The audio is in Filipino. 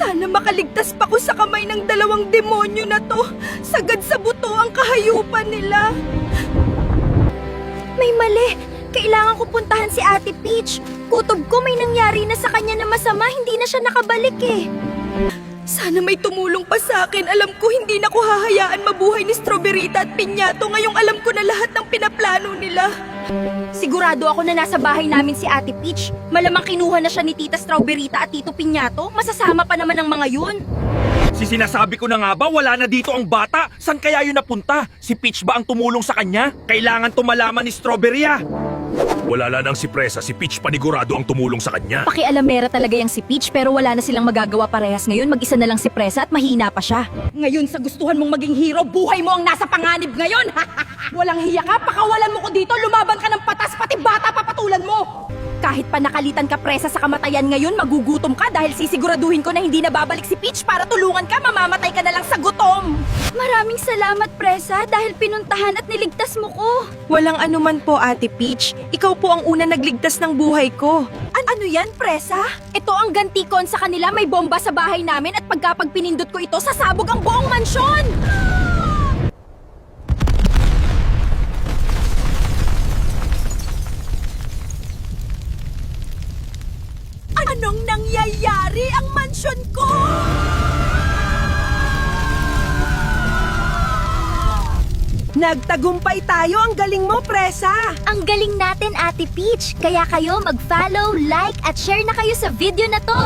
Sana makaligtas pa ko sa kamay ng dalawang demonyo na to. Sagad sa buto ang kahayupan nila. May mali. Kailangan ko puntahan si Ate Peach. Kutob ko may nangyari na sa kanya na masama, hindi na siya nakabalik eh. Sana may tumulong pa sa akin. Alam ko hindi na ko hahayaan mabuhay ni Strawberryta at Pinyato ngayong alam ko na lahat ng pinaplano nila. Sigurado ako na nasa bahay namin si Ate Peach. Malamang kinuha na siya ni Tita Strawberryta at Tito Pinyato. Masasama pa naman ang mga yun. Sinasabi ko na nga ba, wala na dito ang bata? San kaya yun napunta? Si Peach ba ang tumulong sa kanya? Kailangan tumalaman ni Strawberry ah! Wala lang si Presa, si Peach panigurado ang tumulong sa kanya. Pakialamera talaga yung si Peach pero wala na silang magagawa parehas ngayon. Mag-isa na lang si Presa at mahina pa siya. Ngayon sa gustuhan mong maging hero, buhay mo ang nasa panganib ngayon! Walang hiya ka, pakawalan mo ko dito, lumaban ka ng patas, pati bata papatulan mo! Kahit pa nakalitan ka Presa sa kamatayan ngayon, magugutom ka dahil sisiguraduhin ko na hindi na babalik si Peach para tulungan ka, mamamatay ka na lang sa gutom! Maraming salamat Presa dahil pinuntahan at niligtas mo ko. Walang anuman po, Ate Peach. Ikaw po ang una nagligtas ng buhay ko. Ano yan, Presa? Ito ang gantikon sa kanila, may bomba sa bahay namin at pagkapag pinindot ko ito, sasabog ang buong mansyon! Anong nangyayari ang mansyon ko? Nagtagumpay tayo. Ang galing mo, Presa. Ang galing natin, Ate Peach. Kaya kayo mag-follow, like at share na kayo sa video na to.